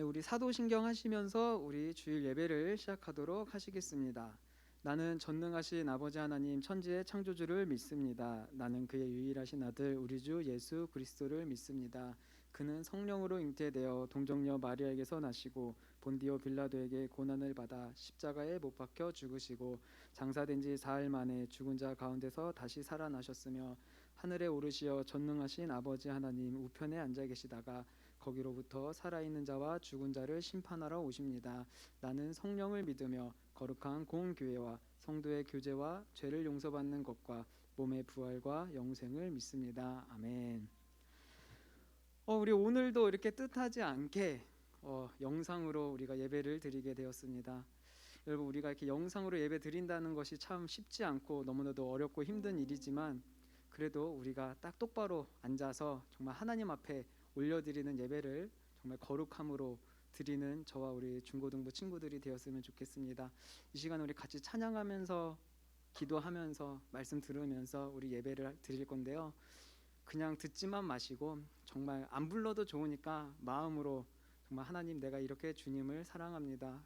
우리 사도신경 하시면서 우리 주일 예배를 시작하도록 하시겠습니다. 나는 전능하신 아버지 하나님 천지의 창조주를 믿습니다. 나는 그의 유일하신 아들 우리 주 예수 그리스도를 믿습니다. 그는 성령으로 잉태되어 동정녀 마리아에게서 나시고 본디오 빌라도에게 고난을 받아 십자가에 못 박혀 죽으시고 장사된 지 사흘 만에 죽은 자 가운데서 다시 살아나셨으며 하늘에 오르시어 전능하신 아버지 하나님 우편에 앉아 계시다가 거기로부터 살아있는 자와 죽은 자를 심판하러 오십니다. 나는 성령을 믿으며 거룩한 공교회와 성도의 교제와 죄를 용서받는 것과 몸의 부활과 영생을 믿습니다. 아멘. 우리 오늘도 이렇게 뜻하지 않게 영상으로 우리가 예배를 드리게 되었습니다. 여러분, 우리가 이렇게 영상으로 예배 드린다는 것이 참 쉽지 않고 너무나도 어렵고 힘든 일이지만 그래도 우리가 딱 똑바로 앉아서 정말 하나님 앞에 올려드리는 예배를 정말 거룩함으로 드리는 저와 우리 중고등부 친구들이 되었으면 좋겠습니다. 이 시간 우리 같이 찬양하면서 기도하면서 말씀 들으면서 우리 예배를 드릴 건데요. 그냥 듣지만 마시고 정말 안 불러도 좋으니까 마음으로 정말 하나님, 내가 이렇게 주님을 사랑합니다.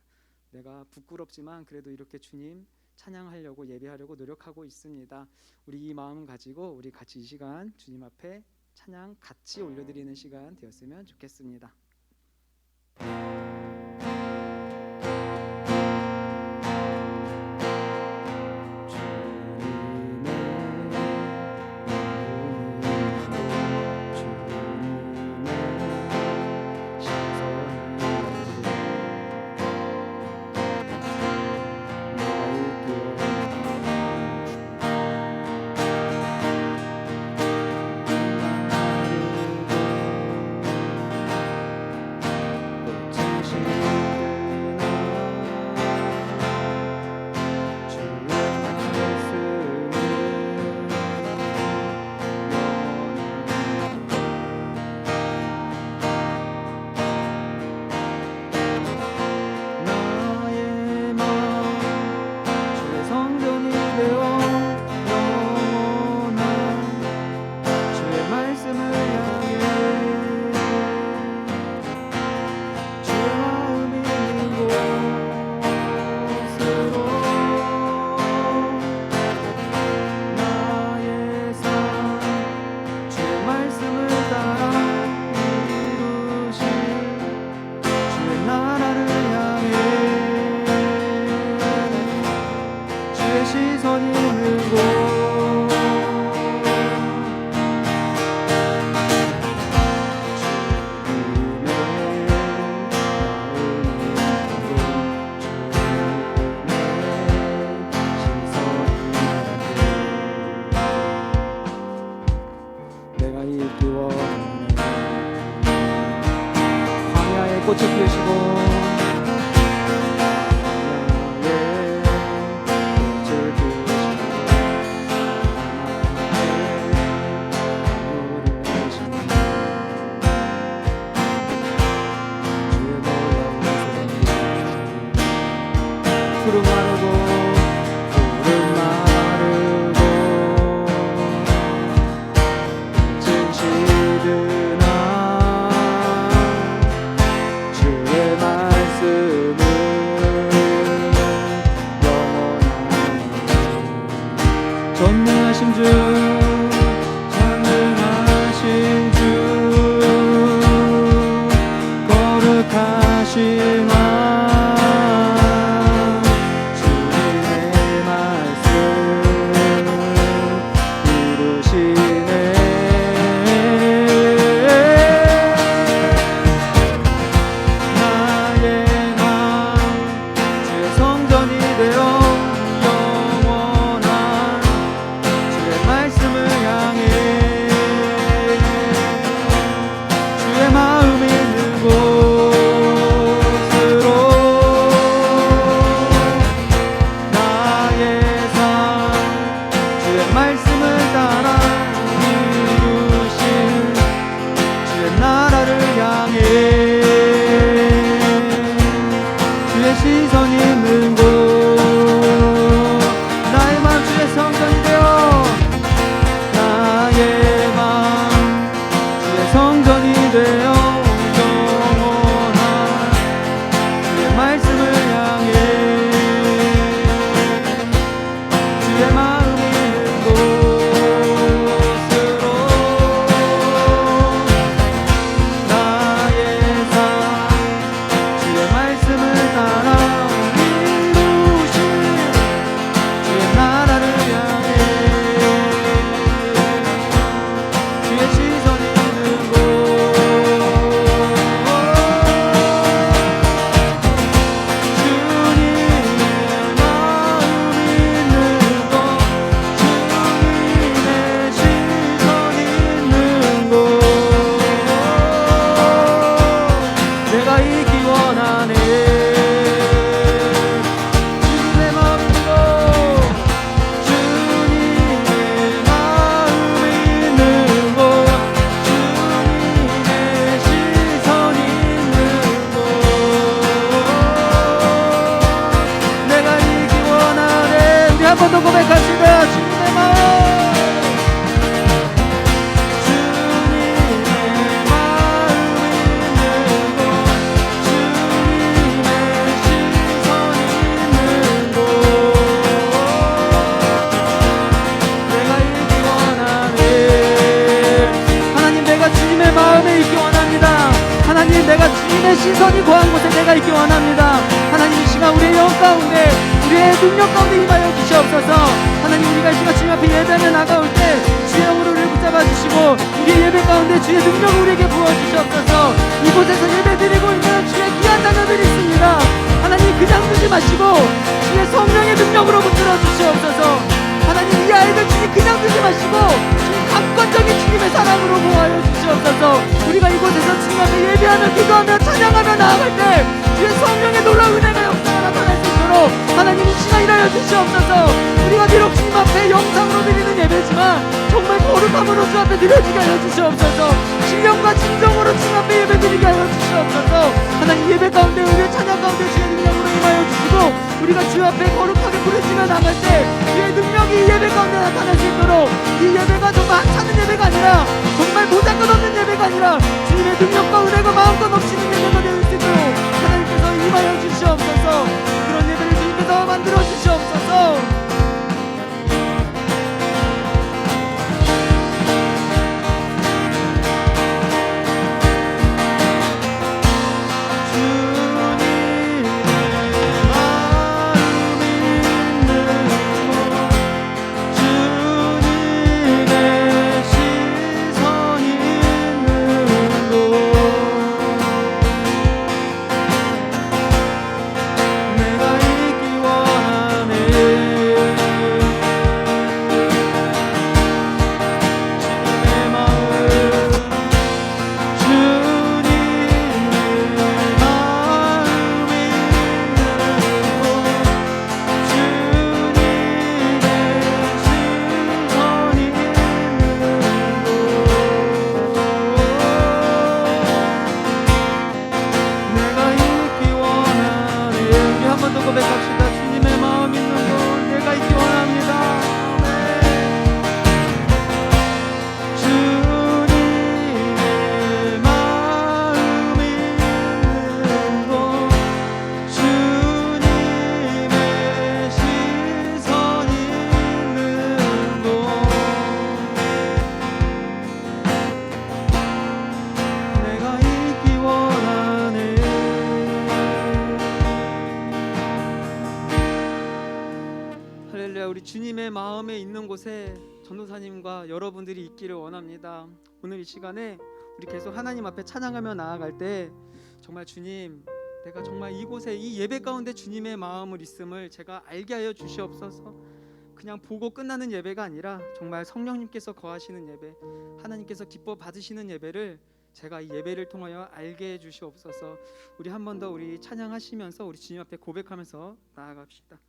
내가 부끄럽지만 그래도 이렇게 주님 찬양하려고 예배하려고 노력하고 있습니다. 우리 이 마음 가지고 우리 같이 이 시간 주님 앞에 찬양 같이 올려드리는 시간 되었으면 좋겠습니다. 하나님의 시선이 거한 곳에 내가 있기 원합니다. 하나님 이 시간 우리의 영 가운데 우리의 능력 가운데 임하여 주시옵소서. 하나님 우리가 이 시간 주님 앞에 예배하며 나가올 때 주의 영으로 우리를 붙잡아 주시고 우리의 예배 가운데 주의 능력을 우리에게 부어 주시옵소서. 이곳에서 예배 드리고 있는 주의 귀한 자녀들이 있습니다. 하나님 그냥 두지 마시고 주의 성령의 능력으로 붙들어 주시옵소서. 하나님 이 아이들 주님 그냥 두지 마시고 주님 강권적인 주님의 사랑으로 보호하여 주시옵소서. 우리가 이곳에서 주님 앞에 예배하며 기도하며 찬양하며 나아갈 때 주의 성령의 놀라운 은혜가 역사가 나타날 수 있도록 하나님 이 시간 일하여 주시옵소서. 우리가 비록 주님 앞에 영상으로 드리는 예배지만 정말 거룩함으로 주 앞에 드려지게 하여 주시옵소서. 신령과 진정으로 주님 앞에 예배 드리게 하여 주시옵소서. 하나님 예배 가운데 우리의 찬양 가운데 주의 능력으로 임하여 주시고 우리가 주 앞에 거룩하게 부르짖며 나갈 때 주의 능력이 이 예배 가운데 나타날 수 있도록 이 예배가 정말 하찮은 예배가 아니라 정말 보잘것 없는 예배가 아니라 주님의 능력과 은혜가 마음껏 넘치는 예배가 될 수 있도록 하나님께서 임하여 주시옵소서. 그런 예배를 주님께서 만들어 주시옵소서. 우리 주님의 마음에 있는 곳에 전도사님과 여러분들이 있기를 원합니다. 오늘 이 시간에 우리 계속 하나님 앞에 찬양하며 나아갈 때 정말 주님 내가 정말 이곳에 이 예배 가운데 주님의 마음을 있음을 제가 알게 하여 주시옵소서. 그냥 보고 끝나는 예배가 아니라 정말 성령님께서 거하시는 예배, 하나님께서 기뻐 받으시는 예배를 제가 이 예배를 통하여 알게 해 주시옵소서. 우리 한 번 더 우리 찬양하시면서 우리 주님 앞에 고백하면서 나아갑시다.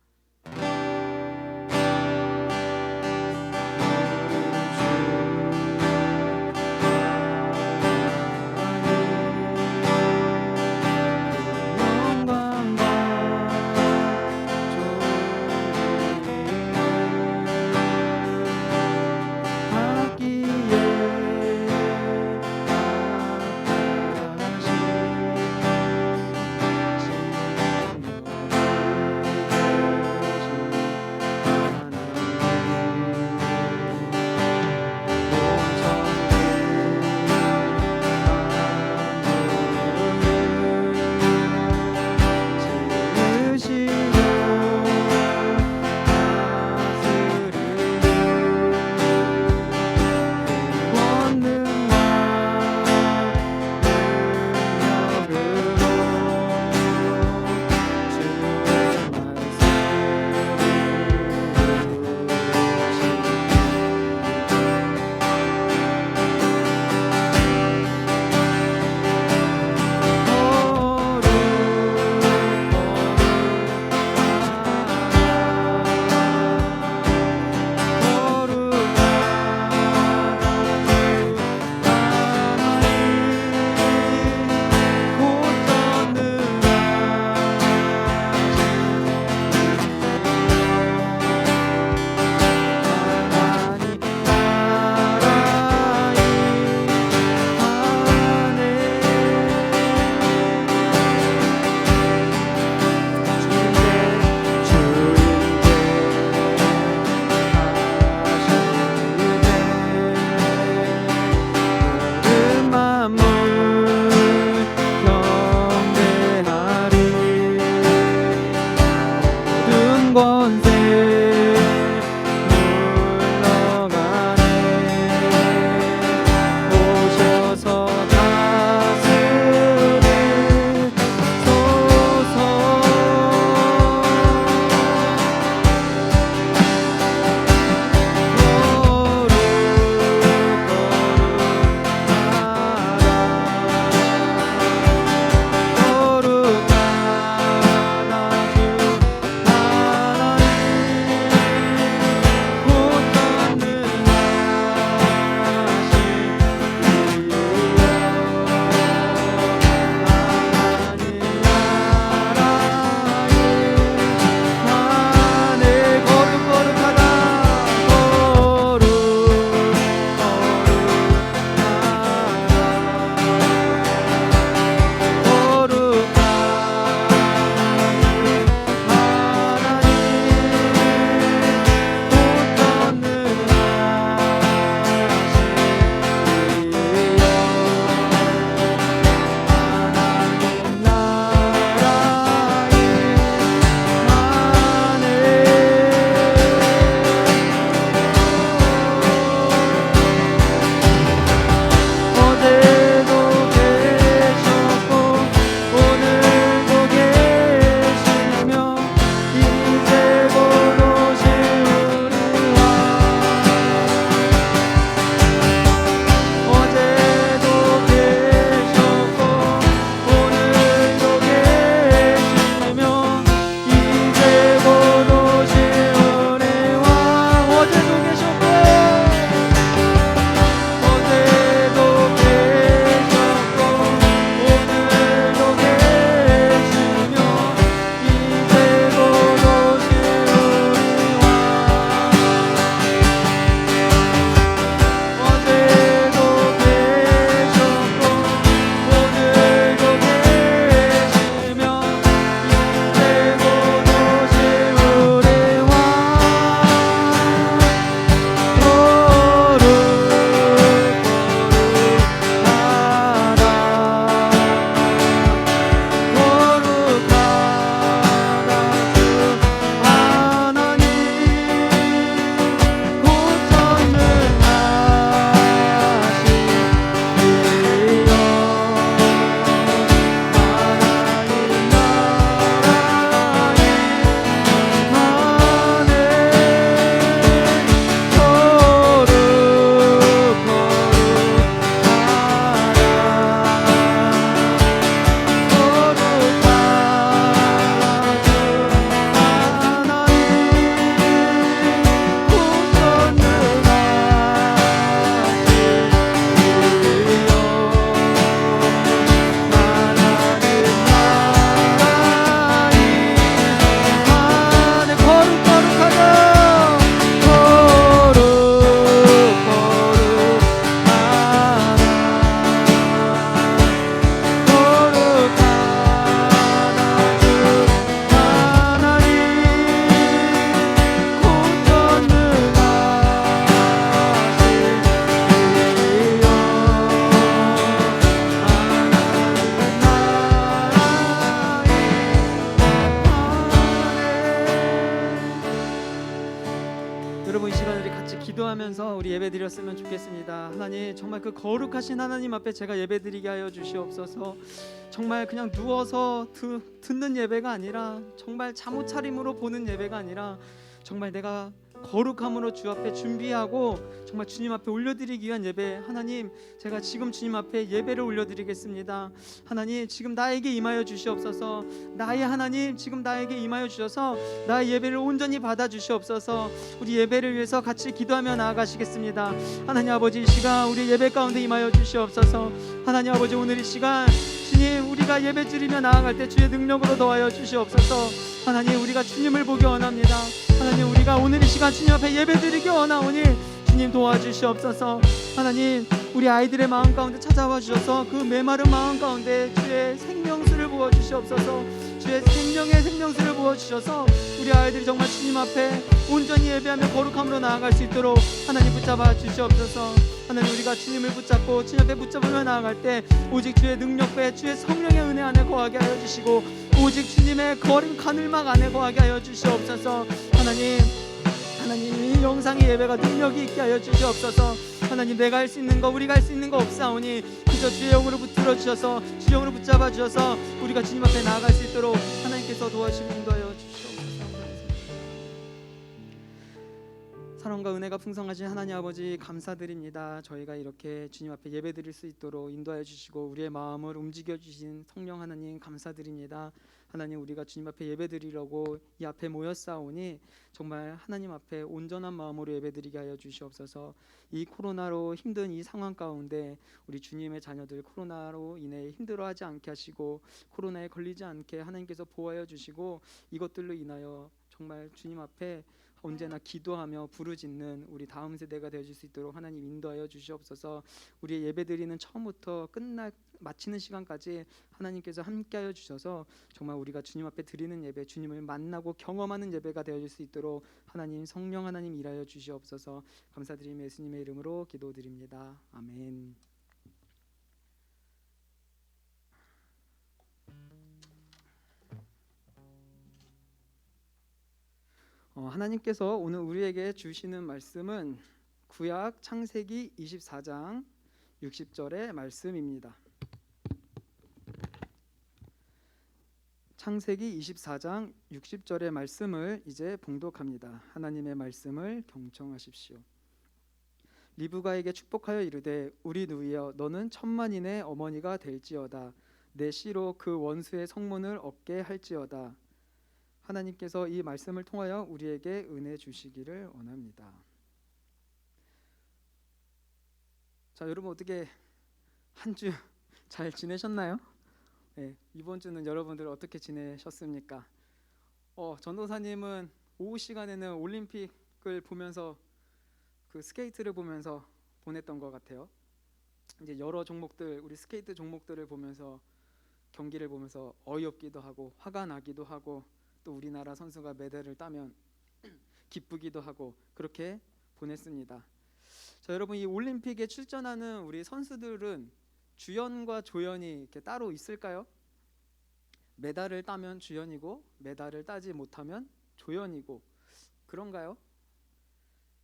예배드렸으면 좋겠습니다. 하나님, 정말 그 거룩하신 하나님 앞에 제가 예배드리게 하여 주시옵소서. 정말 그냥 누워서 듣는 예배가 아니라, 정말 잠옷 차림으로 보는 예배가 아니라, 정말 내가 거룩함으로 주 앞에 준비하고 정말 주님 앞에 올려드리기 위한 예배. 하나님, 제가 지금 주님 앞에 예배를 올려드리겠습니다. 하나님, 지금 나에게 임하여 주시옵소서. 나의 하나님, 지금 나에게 임하여 주셔서 나의 예배를 온전히 받아 주시옵소서. 우리 예배를 위해서 같이 기도하며 나아가시겠습니다. 하나님 아버지, 이 시간 우리 예배 가운데 임하여 주시옵소서. 하나님 아버지, 오늘 이 시간 주님, 우리가 예배 드리며 나아갈 때 주의 능력으로 더하여 주시옵소서. 하나님, 우리가 주님을 보기 원합니다. 하나님, 우리가 오늘 이 시간 주님 앞에 예배드리기 원하오니 주님 도와주시옵소서. 하나님, 우리 아이들의 마음 가운데 찾아와 주셔서 그 메마른 마음 가운데 주의 생명수를 부어주시옵소서. 주의 생명의 생명수를 부어주셔서 우리 아이들이 정말 주님 앞에 온전히 예배하며 거룩함으로 나아갈 수 있도록 하나님 붙잡아 주시옵소서. 하나님, 우리가 주님을 붙잡고 주님 앞에 붙잡으며 나아갈 때 오직 주의 능력과 주의 성령의 은혜 안에 거하게 하여 주시고, 오직 주님의 거룩 가늘막 안에 거하게 하여 주시옵소서. 하나님, 이 영상의 예배가 능력이 있게 하여 주시옵소서. 하나님, 내가 할 수 있는 거, 우리가 할 수 있는 거 없사오니 그저 주의 영으로 붙들어 주셔서, 주의 영으로 붙잡아 주셔서 우리가 주님 앞에 나아갈 수 있도록 하나님께서 도와주시고 인도하여 주시옵소서. 사랑과 은혜가 풍성하신 하나님 아버지, 감사드립니다. 저희가 이렇게 주님 앞에 예배드릴 수 있도록 인도하여 주시고 우리의 마음을 움직여 주신 성령 하나님 감사드립니다. 하나님, 우리가 주님 앞에 예배드리려고 이 앞에 모였사오니 정말 하나님 앞에 온전한 마음으로 예배드리게 하여 주시옵소서. 이 코로나로 힘든 이 상황 가운데 우리 주님의 자녀들 코로나로 인해 힘들어하지 않게 하시고, 코로나에 걸리지 않게 하나님께서 보호하여 주시고, 이것들로 인하여 정말 주님 앞에 언제나 기도하며 부르짖는 우리 다음 세대가 되어줄 수 있도록 하나님 인도하여 주시옵소서. 우리의 예배드리는 처음부터 마치는 시간까지 하나님께서 함께하여 주셔서 정말 우리가 주님 앞에 드리는 예배, 주님을 만나고 경험하는 예배가 되어질 수 있도록 하나님, 성령 하나님 일하여 주시옵소서. 감사드리며 예수님의 이름으로 기도드립니다. 아멘. 하나님께서 오늘 우리에게 주시는 말씀은 구약 창세기 24장 60절의 말씀입니다. 창세기 24장 60절의 말씀을 이제 봉독합니다. 하나님의 말씀을 경청하십시오. 리브가에게 축복하여 이르되, 우리 누이여, 너는 천만인의 어머니가 될지어다. 내 씨로 그 원수의 성문을 얻게 할지어다. 하나님께서 이 말씀을 통하여 우리에게 은혜 주시기를 원합니다. 자, 여러분 어떻게 한 주 잘 지내셨나요? 네, 이번 주는 여러분들 어떻게 지내셨습니까? 전도사님은 오후 시간에는 올림픽을 보면서 그 스케이트를 보면서 보냈던 것 같아요. 이제 여러 종목들, 우리 스케이트 종목들을 보면서 경기를 보면서 어이없기도 하고 화가 나기도 하고, 또 우리나라 선수가 메달을 따면 기쁘기도 하고 그렇게 보냈습니다. 자, 여러분, 이 올림픽에 출전하는 우리 선수들은 주연과 조연이 이렇게 따로 있을까요? 메달을 따면 주연이고 메달을 따지 못하면 조연이고 그런가요?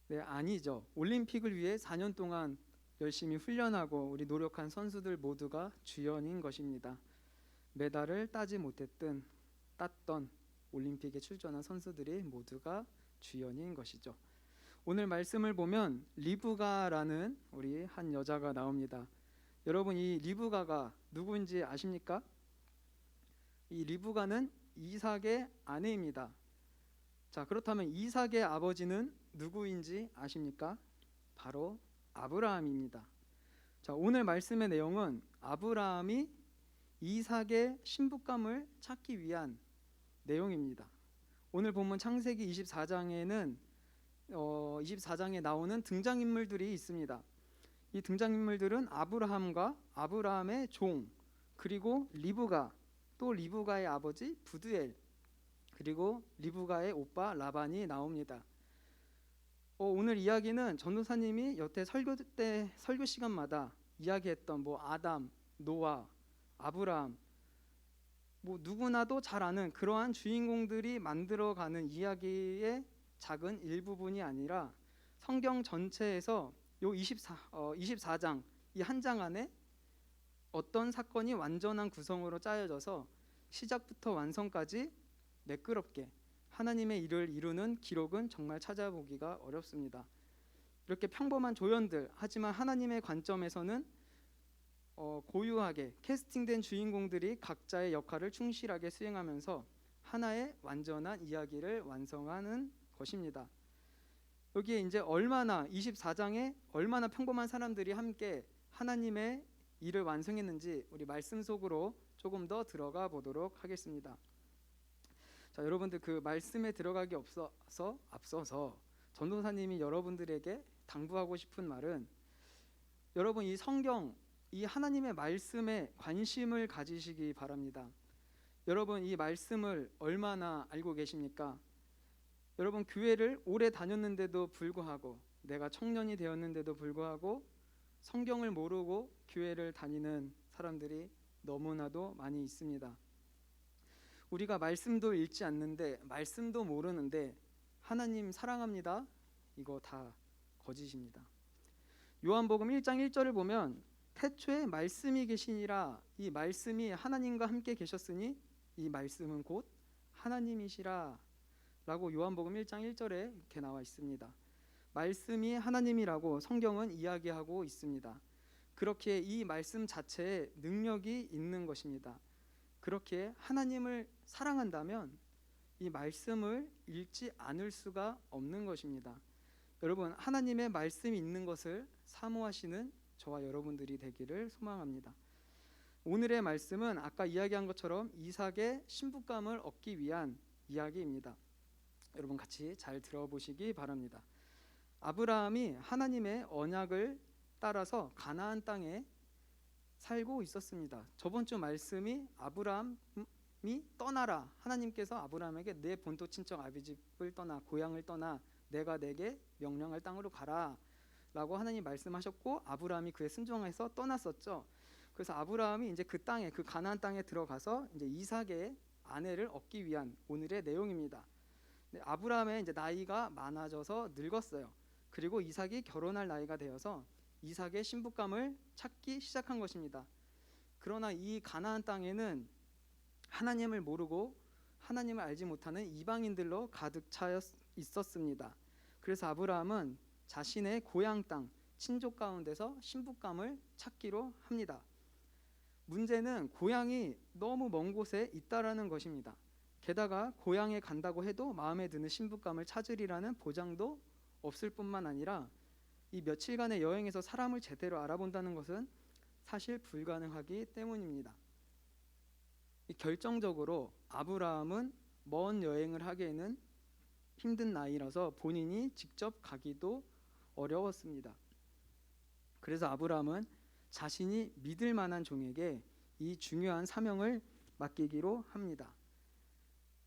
네, 아니죠. 올림픽을 위해 4년 동안 열심히 훈련하고 우리 노력한 선수들 모두가 주연인 것입니다. 메달을 따지 못했든 땄던 올림픽에 출전한 선수들이 모두가 주연인 것이죠. 오늘 말씀을 보면 리브가라는 우리 한 여자가 나옵니다. 여러분, 이 리브가가 누구인지 아십니까? 이 리브가는 이삭의 아내입니다. 자, 그렇다면 이삭의 아버지는 누구인지 아십니까? 바로 아브라함입니다. 자, 오늘 말씀의 내용은 아브라함이 이삭의 신부감을 찾기 위한 내용입니다. 오늘 본문 창세기 24장에는 24장에 나오는 등장인물들이 있습니다. 이 등장인물들은 아브라함과 아브라함의 종, 그리고 리브가, 또 리브가의 아버지 부두엘, 그리고 리브가의 오빠 라반이 나옵니다. 오늘 이야기는 전도사님이 여태 설교 시간마다 이야기했던 아담, 노아, 아브라함, 누구나도 잘 아는 그러한 주인공들이 만들어가는 이야기의 작은 일부분이 아니라 성경 전체에서 요 24장 이 한 장 안에 어떤 사건이 완전한 구성으로 짜여져서 시작부터 완성까지 매끄럽게 하나님의 일을 이루는 기록은 정말 찾아보기가 어렵습니다. 이렇게 평범한 조연들, 하지만 하나님의 관점에서는 고유하게 캐스팅된 주인공들이 각자의 역할을 충실하게 수행하면서 하나의 완전한 이야기를 완성하는 것입니다. 여기에 이제 24장에 얼마나 평범한 사람들이 함께 하나님의 일을 완성했는지 우리 말씀 속으로 조금 더 들어가 보도록 하겠습니다. 자, 여러분들 그 말씀에 들어가기 앞서서 전도사님이 여러분들에게 당부하고 싶은 말은, 여러분 이 성경, 이 하나님의 말씀에 관심을 가지시기 바랍니다. 여러분 이 말씀을 얼마나 알고 계십니까? 여러분 교회를 오래 다녔는데도 불구하고, 내가 청년이 되었는데도 불구하고 성경을 모르고 교회를 다니는 사람들이 너무나도 많이 있습니다. 우리가 말씀도 읽지 않는데, 말씀도 모르는데 하나님 사랑합니다, 이거 다 거짓입니다. 요한복음 1장 1절을 보면 태초에 말씀이 계시니라, 이 말씀이 하나님과 함께 계셨으니 이 말씀은 곧 하나님이시라 라고 요한복음 1장 1절에 이렇게 나와 있습니다. 말씀이 하나님이라고 성경은 이야기하고 있습니다. 그렇게 이 말씀 자체에 능력이 있는 것입니다. 그렇게 하나님을 사랑한다면 이 말씀을 읽지 않을 수가 없는 것입니다. 여러분 하나님의 말씀이 있는 것을 사모하시는 저와 여러분들이 되기를 소망합니다. 오늘의 말씀은 아까 이야기한 것처럼 이삭의 신부감을 얻기 위한 이야기입니다. 여러분 같이 잘 들어보시기 바랍니다. 아브라함이 하나님의 언약을 따라서 가나안 땅에 살고 있었습니다. 저번 주 말씀이 아브라함이 떠나라, 하나님께서 아브라함에게 내 본토 친척 아비집을 떠나, 고향을 떠나 내가 내게 명령할 땅으로 가라 라고 하나님 말씀하셨고, 아브라함이 그에 순종해서 떠났었죠. 그래서 아브라함이 이제 그 땅에, 그 가나안 땅에 들어가서 이제 이삭의 아내를 얻기 위한 오늘의 내용입니다. 아브라함의 이제 나이가 많아져서 늙었어요. 그리고 이삭이 결혼할 나이가 되어서 이삭의 신부감을 찾기 시작한 것입니다. 그러나 이 가나안 땅에는 하나님을 모르고 하나님을 알지 못하는 이방인들로 가득 차 있었습니다. 그래서 아브라함은 자신의 고향 땅, 친족 가운데서 신부감을 찾기로 합니다. 문제는 고향이 너무 먼 곳에 있다라는 것입니다. 게다가 고향에 간다고 해도 마음에 드는 신부감을 찾으리라는 보장도 없을 뿐만 아니라 이 며칠간의 여행에서 사람을 제대로 알아본다는 것은 사실 불가능하기 때문입니다. 결정적으로 아브라함은 먼 여행을 하기에는 힘든 나이라서 본인이 직접 가기도 어려웠습니다. 그래서 아브라함은 자신이 믿을 만한 종에게 이 중요한 사명을 맡기기로 합니다.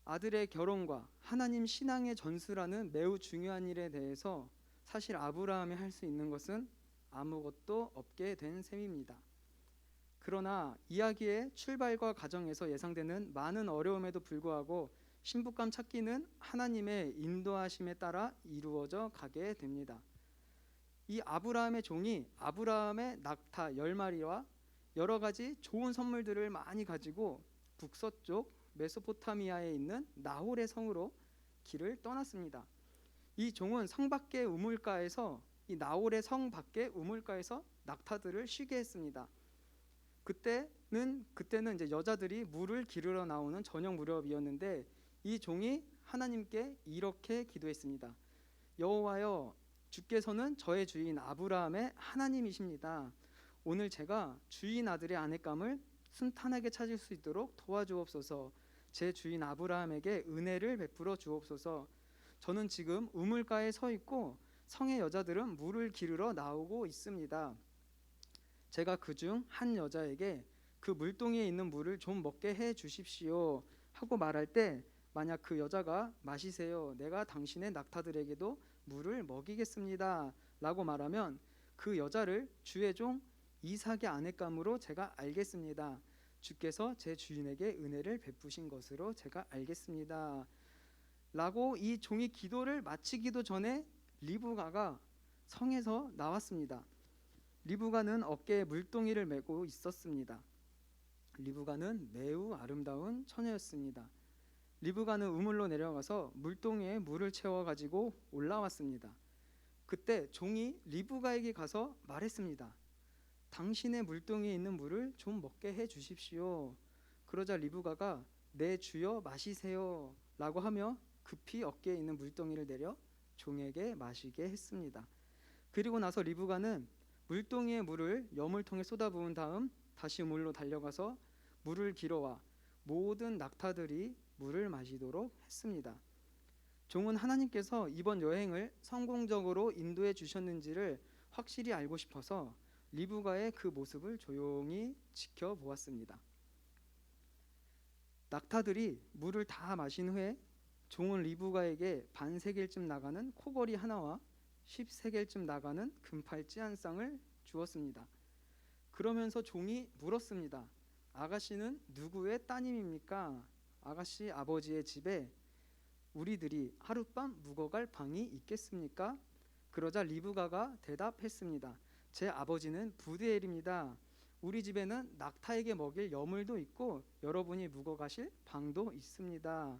아들의 결혼과 하나님 신앙의 전수라는 매우 중요한 일에 대해서 사실 아브라함이 할 수 있는 것은 아무것도 없게 된 셈입니다. 그러나 이야기의 출발과 과정에서 예상되는 많은 어려움에도 불구하고 신부감 찾기는 하나님의 인도하심에 따라 이루어져 가게 됩니다. 이 아브라함의 종이 아브라함의 낙타 10마리와 여러 가지 좋은 선물들을 많이 가지고 북서쪽 메소포타미아에 있는 나홀의 성으로 길을 떠났습니다. 이 종은 성 밖의 우물가에서, 이 나홀의 성 밖의 우물가에서 낙타들을 쉬게 했습니다. 그때는 이제 여자들이 물을 기르러 나오는 저녁 무렵이었는데 이 종이 하나님께 이렇게 기도했습니다. 여호와여, 주께서는 저의 주인 아브라함의 하나님이십니다. 오늘 제가 주인 아들의 아내감을 순탄하게 찾을 수 있도록 도와주옵소서. 제 주인 아브라함에게 은혜를 베풀어 주옵소서. 저는 지금 우물가에 서 있고 성의 여자들은 물을 기르러 나오고 있습니다. 제가 그중 한 여자에게 그 물동이에 있는 물을 좀 먹게 해 주십시오 하고 말할 때, 만약 그 여자가 마시세요, 내가 당신의 낙타들에게도 물을 먹이겠습니다 라고 말하면 그 여자를 주의 종 이삭의 아내감으로 제가 알겠습니다. 주께서 제 주인에게 은혜를 베푸신 것으로 제가 알겠습니다 라고 이 종이 기도를 마치기도 전에 리브가가 성에서 나왔습니다. 리브가는 어깨에 물동이를 메고 있었습니다. 리브가는 매우 아름다운 처녀였습니다. 리브가는 우물로 내려가서 물동이에 물을 채워 가지고 올라왔습니다. 그때 종이 리브가에게 가서 말했습니다. 당신의 물동이에 있는 물을 좀 먹게 해 주십시오. 그러자 리브가가 내 주여 마시세요 라고 하며 급히 어깨에 있는 물동이를 내려 종에게 마시게 했습니다. 그리고 나서 리브가는 물동이의 물을 여물통에 쏟아부은 다음 다시 우물로 달려가서 물을 길어와 모든 낙타들이 물을 마시도록 했습니다. 종은 하나님께서 이번 여행을 성공적으로 인도해 주셨는지를 확실히 알고 싶어서 리브가의 그 모습을 조용히 지켜보았습니다. 낙타들이 물을 다 마신 후에 종은 리브가에게 반세겔쯤 나가는 코걸이 하나와 10세겔쯤 나가는 금팔찌 한 쌍을 주었습니다. 그러면서 종이 물었습니다. 아가씨는 누구의 따님입니까? 아가씨 아버지의 집에 우리들이 하룻밤 묵어갈 방이 있겠습니까? 그러자 리브가가 대답했습니다. 제 아버지는 부드엘입니다. 우리 집에는 낙타에게 먹일 여물도 있고 여러분이 묵어가실 방도 있습니다.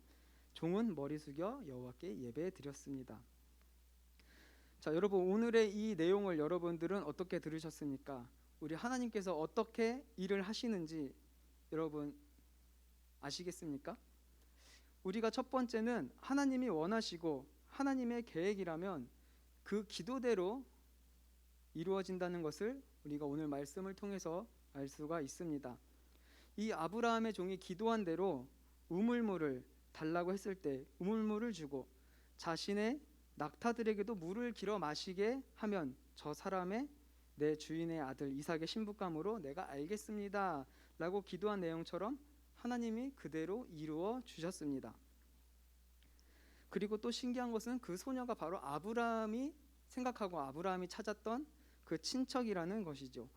종은 머리 숙여 여호와께 예배 드렸습니다. 자, 여러분 오늘의 이 내용을 여러분들은 어떻게 들으셨습니까? 우리 하나님께서 어떻게 일을 하시는지 여러분 아시겠습니까? 우리가 첫 번째는 하나님이 원하시고 하나님의 계획이라면 그 기도대로 이루어진다는 것을 우리가 오늘 말씀을 통해서 알 수가 있습니다. 이 아브라함의 종이 기도한 대로 우물물을 달라고 했을 때 우물물을 주고 자신의 낙타들에게도 물을 길어 마시게 하면 저 사람의 내 주인의 아들 이삭의 신부감으로 내가 알겠습니다 라고 기도한 내용처럼 하나님이 그대로 이루어 주셨습니다. 그리고 또 신기한 것은 그 소녀가 바로 아브라함이 생각하고 아브라함이 찾았던 그 친척이라는 것이죠.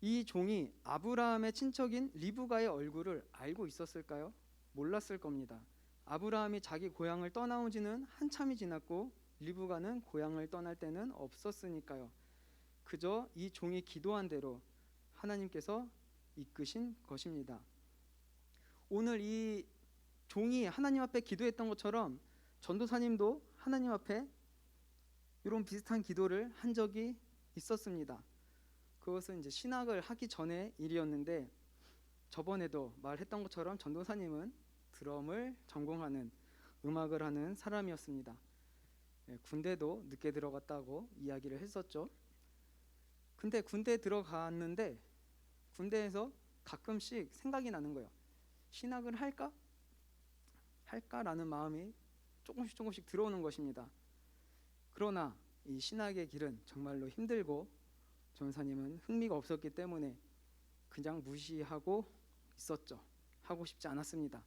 이 종이 아브라함의 친척인 리브가의 얼굴을 알고 있었을까요? 몰랐을 겁니다. 아브라함이 자기 고향을 떠나온 지는 한참이 지났고 리브가는 고향을 떠날 때는 없었으니까요. 그저 이 종이 기도한 대로 하나님께서 이끄신 것입니다. 오늘 이 종이 하나님 앞에 기도했던 것처럼 전도사님도 하나님 앞에 이런 비슷한 기도를 한 적이 있었습니다. 그것은 이제 신학을 하기 전의 일이었는데 저번에도 말했던 것처럼 전도사님은 드럼을 전공하는 음악을 하는 사람이었습니다. 군대도 늦게 들어갔다고 이야기를 했었죠. 근데 군대에 들어갔는데 군대에서 가끔씩 생각이 나는 거예요. 신학을 할까? 할까라는 마음이 조금씩 들어오는 것입니다. 그러나 이 신학의 길은 정말로 힘들고 전사님은 흥미가 없었기 때문에 그냥 무시하고 있었죠. 하고 싶지 않았습니다.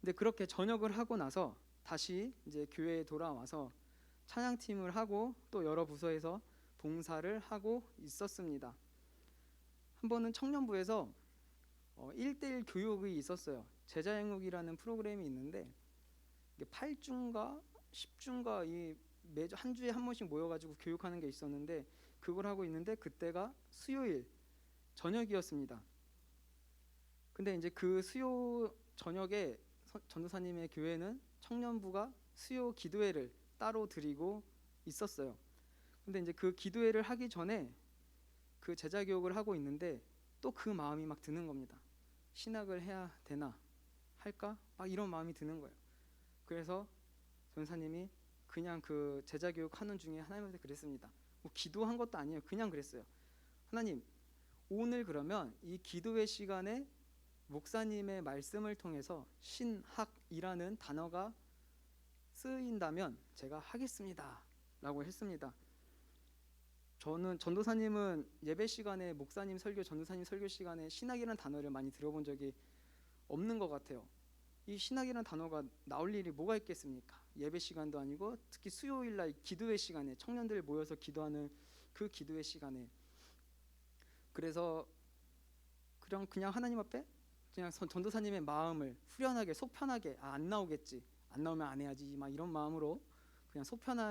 근데 그렇게 전역을 하고 나서 다시 이제 교회에 돌아와서 찬양팀을 하고 또 여러 부서에서 봉사를 하고 있었습니다. 한 번은 청년부에서 1대1 교육이 있었어요. 제자영육이라는 프로그램이 있는데 8주인가 10주인가 이 매주 한 주에 한 번씩 모여가지고 교육하는 게 있었는데 그걸 하고 있는데 그때가 수요일 저녁이었습니다. 근데 이제 그 수요 저녁에 전도사님의 교회는 청년부가 수요 기도회를 따로 드리고 있었어요. 근데 이제 그 기도회를 하기 전에 그 제자 교육을 하고 있는데 또 그 마음이 막 드는 겁니다. 신학을 해야 되나 할까 막 이런 마음이 드는 거예요. 그래서 전사님이 그냥 그 제자 교육 하는 중에 하나님한테 그랬습니다. 뭐 기도한 것도 아니에요. 그냥 그랬어요. 하나님, 오늘 그러면 이 기도회 시간에 목사님의 말씀을 통해서 신학이라는 단어가 쓰인다면 제가 하겠습니다 라고 했습니다. 저는 전도사님은 예배 시간에 목사님 설교, 전도사님 설교 시간에 신학이라는 단어를 많이 들어본 적이 없는 것 같아요. 이 신학이라는 단어가 나올 일이 뭐가 있겠습니까? 예배 시간도 아니고 특히 수요일날 기도회 시간에 청년들 모여서 기도하는 그 기도회 시간에 그래서 그냥 하나님 앞에 그냥 전도사님의 마음을 후련하게 속 편하게 안 나오겠지, 안 나오면 안 해야지 막 이런 마음으로 그냥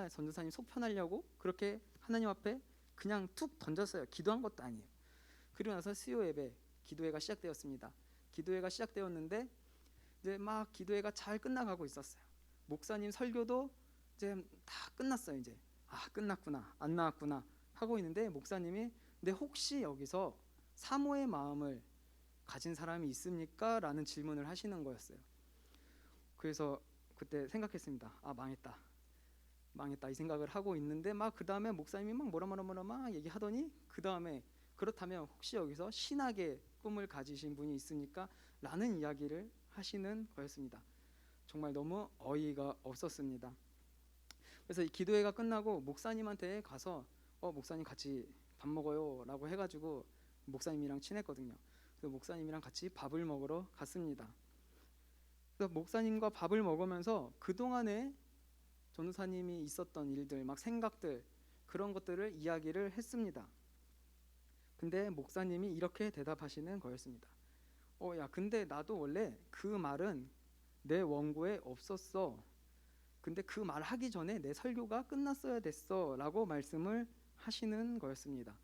전도사님 속편하려고 그렇게 하나님 앞에 그냥 툭 던졌어요. 기도한 것도 아니에요. 그리고 나서 수요 예배, 기도회가 시작되었습니다. 기도회가 시작되었는데 이제 막 기도회가 잘 끝나가고 있었어요. 목사님 설교도 이제 다 끝났어요. 이제 끝났구나, 안 나왔구나 하고 있는데 목사님이 근데 혹시 여기서 사모의 마음을 가진 사람이 있습니까? 라는 질문을 하시는 거였어요. 그래서 그때 생각했습니다. 망했다 이 생각을 하고 있는데 막 그 다음에 목사님이 막 뭐라 막 얘기하더니 그 다음에 그렇다면 혹시 여기서 신학의 꿈을 가지신 분이 있습니까? 라는 이야기를 하시는 거였습니다. 정말 너무 어이가 없었습니다. 그래서 이 기도회가 끝나고 목사님한테 가서 목사님 같이 밥 먹어요 라고 해가지고 목사님이랑 친했거든요. 그래서 목사님이랑 같이 밥을 먹으러 갔습니다. 그래서 목사님과 밥을 먹으면서 그동안에 전도사님이 있었던 일들, 막 생각들, 그런 것들을 이야기를 했습니다. 근데 목사님이 이렇게 대답하시는 거였습니다. 야, 근데 나도 원래 그 말은 내 원고에 없었어. 근데 그 말 하기 전에 내 설교가 끝났어야 됐어 라고 말씀을 하시는 거였습니다.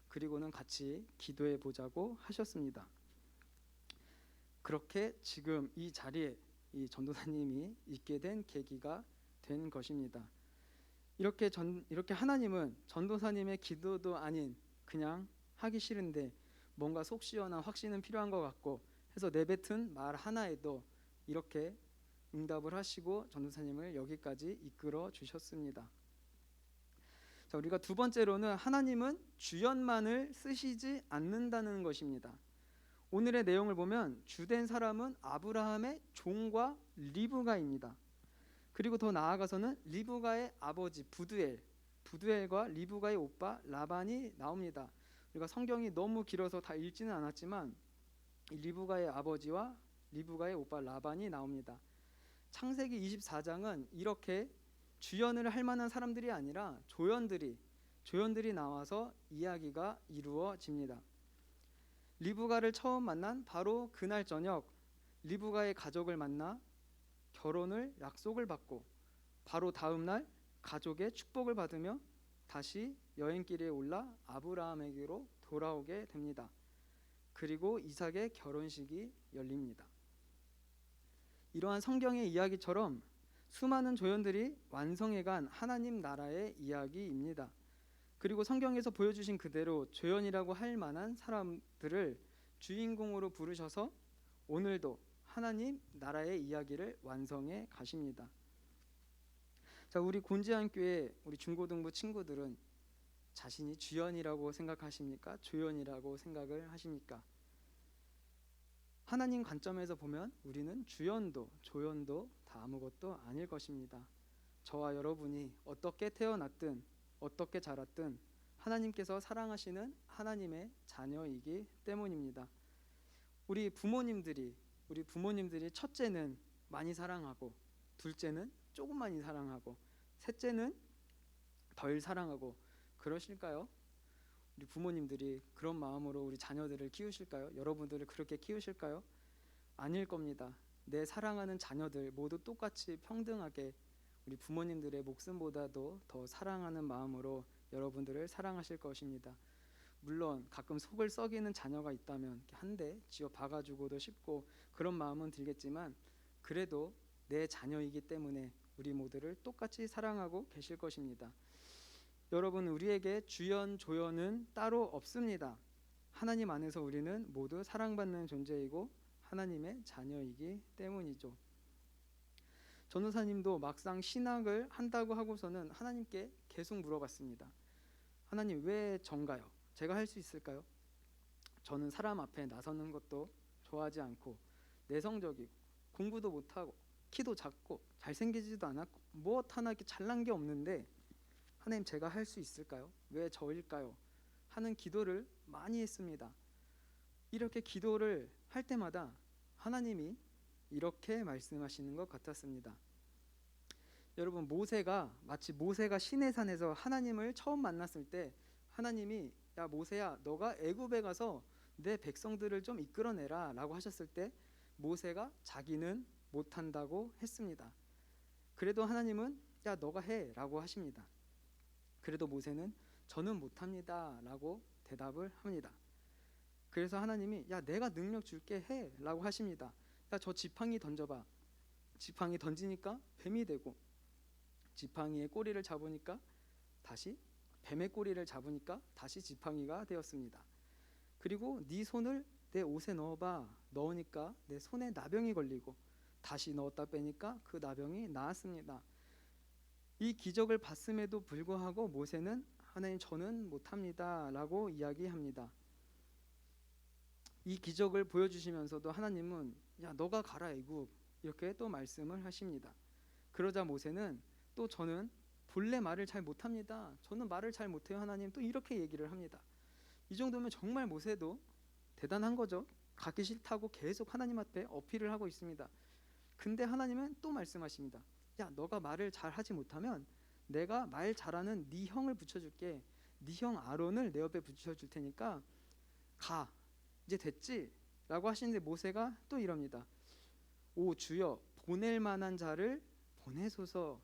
그리고는 같이 기도해 보자고 하셨습니다. 그렇게 지금 이 자리에 이 전도사님이 있게 된 계기가 된 것입니다. 이렇게 하나님은 전도사님의 기도도 아닌 그냥 하기 싫은데 뭔가 속 시원한 확신은 필요한 것 같고 해서 내뱉은 말 하나에도 이렇게 응답을 하시고 전도사님을 여기까지 이끌어 주셨습니다. 자, 우리가 두 번째로는 하나님은 주연만을 쓰시지 않는다는 것입니다. 오늘의 내용을 보면 주된 사람은 아브라함의 종과 리브가입니다. 그리고 더 나아가서는 리브가의 아버지 부두엘과 리브가의 오빠 라반이 나옵니다. 우리가 성경이 너무 길어서 다 읽지는 않았지만 리브가의 아버지와 리브가의 오빠 라반이 나옵니다. 창세기 24장은 이렇게 주연을 할 만한 사람들이 아니라 조연들이 나와서 이야기가 이루어집니다. 리브가를 처음 만난 바로 그날 저녁 리브가의 가족을 만나 결혼을 약속을 받고 바로 다음 날 가족의 축복을 받으며 다시 여행길에 올라 아브라함에게로 돌아오게 됩니다. 그리고 이삭의 결혼식이 열립니다. 이러한 성경의 이야기처럼 수많은 조연들이 완성해간 하나님 나라의 이야기입니다. 그리고 성경에서 보여주신 그대로 조연이라고 할 만한 사람들을 주인공으로 부르셔서 오늘도 하나님 나라의 이야기를 완성해 가십니다. 자, 우리 곤지암교회 우리 중고등부 친구들은 자신이 주연이라고 생각하십니까? 조연이라고 생각을 하십니까? 하나님 관점에서 보면 우리는 주연도 조연도 다 아무것도 아닐 것입니다. 저와 여러분이 어떻게 태어났든 어떻게 자랐든 하나님께서 사랑하시는 하나님의 자녀이기 때문입니다. 우리 부모님들이 첫째는 많이 사랑하고 둘째는 조금 많이 사랑하고 셋째는 덜 사랑하고 그러실까요? 우리 부모님들이 그런 마음으로 우리 자녀들을 키우실까요? 여러분들을 그렇게 키우실까요? 아닐 겁니다. 내 사랑하는 자녀들 모두 똑같이 평등하게 우리 부모님들의 목숨보다도 더 사랑하는 마음으로 여러분들을 사랑하실 것입니다. 물론 가끔 속을 썩이는 자녀가 있다면 한 대 쥐어 박아주고도 싶고 그런 마음은 들겠지만 그래도 내 자녀이기 때문에 우리 모두를 똑같이 사랑하고 계실 것입니다. 여러분, 우리에게 주연 조연은 따로 없습니다. 하나님 안에서 우리는 모두 사랑받는 존재이고 하나님의 자녀이기 때문이죠. 전도사님도 막상 신학을 한다고 하고서는 하나님께 계속 물어봤습니다. 하나님, 왜 전가요? 제가 할 수 있을까요? 저는 사람 앞에 나서는 것도 좋아하지 않고 내성적이고 공부도 못하고 키도 작고 잘생기지도 않았고 무엇 하나 이렇게 잘난 게 없는데 하나님, 제가 할 수 있을까요? 왜 저일까요? 하는 기도를 많이 했습니다. 이렇게 기도를 할 때마다 하나님이 이렇게 말씀하시는 것 같았습니다. 여러분, 마치 모세가 시내산에서 하나님을 처음 만났을 때 하나님이 야 모세야, 너가 애굽에 가서 내 백성들을 좀 이끌어내라 라고 하셨을 때 모세가 자기는 못한다고 했습니다. 그래도 하나님은 야 너가 해라고 하십니다. 그래도 모세는 저는 못합니다 라고 대답을 합니다. 그래서 하나님이 야 내가 능력 줄게 해라고 하십니다. 야 저 지팡이 던져봐. 지팡이 던지니까 뱀이 되고, 지팡이의 꼬리를 잡으니까 다시 뱀의 꼬리를 잡으니까 다시 지팡이가 되었습니다. 그리고 네 손을 내 옷에 넣어봐. 넣으니까 내 손에 나병이 걸리고, 다시 넣었다 빼니까 그 나병이 나았습니다. 이 기적을 봤음에도 불구하고 모세는 하나님 저는 못합니다 라고 이야기합니다. 이 기적을 보여주시면서도 하나님은 야 너가 가라 애굽 이렇게 또 말씀을 하십니다. 그러자 모세는 또 저는 본래 말을 잘 못합니다. 저는 말을 잘 못해요 하나님, 또 이렇게 얘기를 합니다. 이 정도면 정말 모세도 대단한 거죠. 가기 싫다고 계속 하나님 앞에 어필을 하고 있습니다. 근데 하나님은 또 말씀하십니다. 야 너가 말을 잘 하지 못하면 내가 말 잘하는 네 형을 붙여줄게. 네 형 아론을 내 옆에 붙여줄 테니까 가 이제 됐지? 라고 하시는데 모세가 또 이럽니다. 오 주여 보낼 만한 자를 보내소서.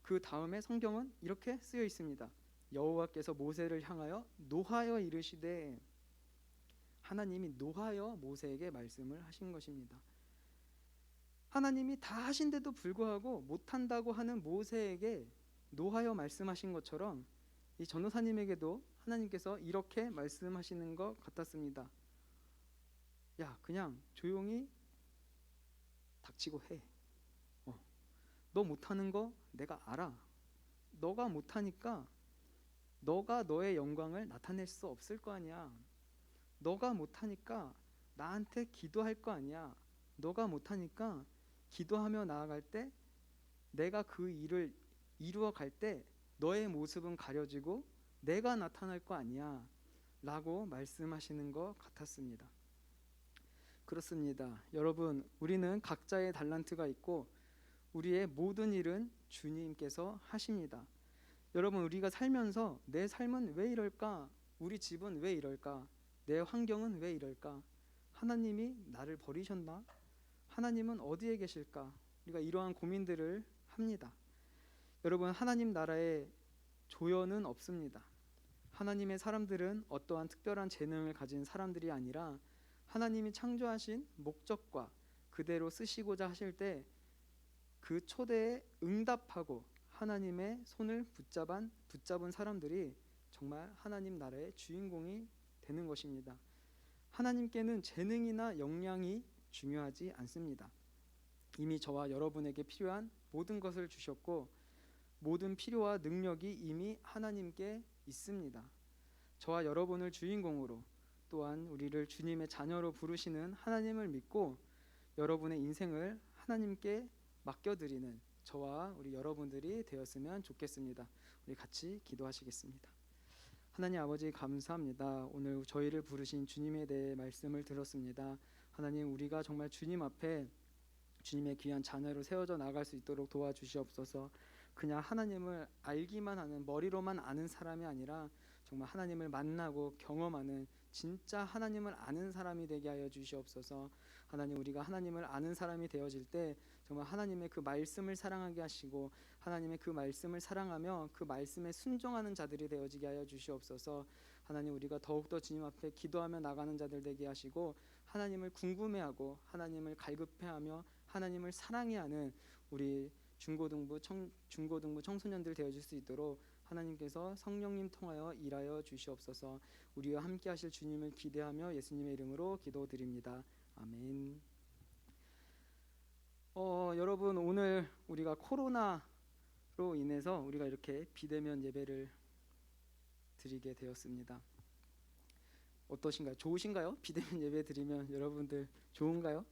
그 다음에 성경은 이렇게 쓰여 있습니다. 여호와께서 모세를 향하여 노하여 이르시되, 하나님이 노하여 모세에게 말씀을 하신 것입니다. 하나님이 다 하신데도 불구하고 못한다고 하는 모세에게 노하여 말씀하신 것처럼 이 전도사님에게도 하나님께서 이렇게 말씀하시는 것 같았습니다. 야 그냥 조용히 닥치고 해. 너 못하는 거 내가 알아. 너가 못하니까 너가 너의 영광을 나타낼 수 없을 거 아니야. 너가 못하니까 나한테 기도할 거 아니야. 너가 못하니까 기도하며 나아갈 때 내가 그 일을 이루어 갈 때 너의 모습은 가려지고 내가 나타날 거 아니야 라고 말씀하시는 것 같았습니다. 그렇습니다. 여러분, 우리는 각자의 달란트가 있고 우리의 모든 일은 주님께서 하십니다. 여러분, 우리가 살면서 내 삶은 왜 이럴까? 우리 집은 왜 이럴까? 내 환경은 왜 이럴까? 하나님이 나를 버리셨나? 하나님은 어디에 계실까? 우리가 이러한 고민들을 합니다. 여러분, 하나님 나라에 조연은 없습니다. 하나님의 사람들은 어떠한 특별한 재능을 가진 사람들이 아니라 하나님이 창조하신 목적과 그대로 쓰시고자 하실 때 그 초대에 응답하고 하나님의 손을 붙잡은 사람들이 정말 하나님 나라의 주인공이 되는 것입니다. 하나님께는 재능이나 역량이 중요하지 않습니다. 이미 저와 여러분에게 필요한 모든 것을 주셨고 모든 필요와 능력이 이미 하나님께 있습니다. 저와 여러분을 주인공으로 또한 우리를 주님의 자녀로 부르시는 하나님을 믿고 여러분의 인생을 하나님께 맡겨드리는 저와 우리 여러분들이 되었으면 좋겠습니다. 우리 같이 기도하시겠습니다. 하나님 아버지 감사합니다. 오늘 저희를 부르신 주님에 대해 말씀을 들었습니다. 하나님 우리가 정말 주님 앞에 주님의 귀한 자녀로 세워져 나갈 수 있도록 도와주시옵소서. 그냥 하나님을 알기만 하는 머리로만 아는 사람이 아니라 정말 하나님을 만나고 경험하는 진짜 하나님을 아는 사람이 되게 하여 주시옵소서. 하나님 우리가 하나님을 아는 사람이 되어질 때 정말 하나님의 그 말씀을 사랑하게 하시고 하나님의 그 말씀을 사랑하며 그 말씀에 순종하는 자들이 되어지게 하여 주시옵소서. 하나님 우리가 더욱더 주님 앞에 기도하며 나가는 자들 되게 하시고 하나님을 궁금해하고 하나님을 갈급해하며 하나님을 사랑해하는 우리 중고등부 청소년들 되어질 수 있도록 하나님께서 성령님 통하여 일하여 주시옵소서. 우리와 함께 하실 주님을 기대하며 예수님의 이름으로 기도드립니다. 아멘. 여러분 오늘 우리가 코로나로 인해서 우리가 이렇게 비대면 예배를 드리게 되었습니다. 어떠신가요? 좋으신가요? 비대면 예배 드리면 여러분들 좋은가요?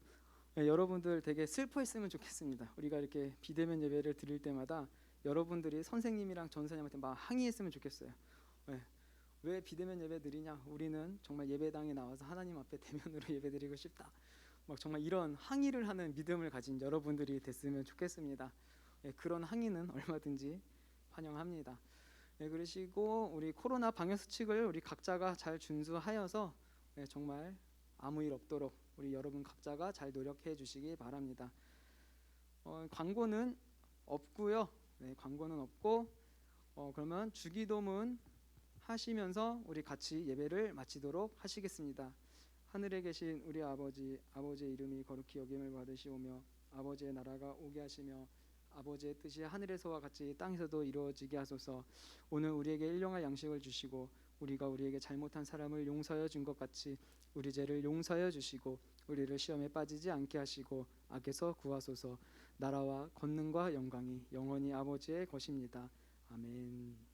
네, 여러분들 되게 슬퍼했으면 좋겠습니다. 우리가 이렇게 비대면 예배를 드릴 때마다 여러분들이 선생님이랑 전사님한테 막 항의했으면 좋겠어요. 왜 비대면 예배 드리냐? 우리는 정말 예배당에 나와서 하나님 앞에 대면으로 예배 드리고 싶다. 막 정말 이런 항의를 하는 믿음을 가진 여러분들이 됐으면 좋겠습니다. 그런 항의는 얼마든지 환영합니다. 그러시고 우리 코로나 방역 수칙을 우리 각자가 잘 준수하여서 정말 아무 일 없도록 우리 여러분 각자가 잘 노력해 주시기 바랍니다. 광고는 없고요. 네, 광고는 없고 그러면 주기도문 하시면서 우리 같이 예배를 마치도록 하시겠습니다. 하늘에 계신 우리 아버지, 아버지의 이름이 거룩히 여김을 받으시오며 아버지의 나라가 오게 하시며 아버지의 뜻이 하늘에서와 같이 땅에서도 이루어지게 하소서. 오늘 우리에게 일용할 양식을 주시고 우리가 우리에게 잘못한 사람을 용서하여 준 것 같이 우리 죄를 용서하여 주시고 우리를 시험에 빠지지 않게 하시고 악에서 구하소서. 나라와 권능과 영광이 영원히 아버지의 것입니다. 아멘.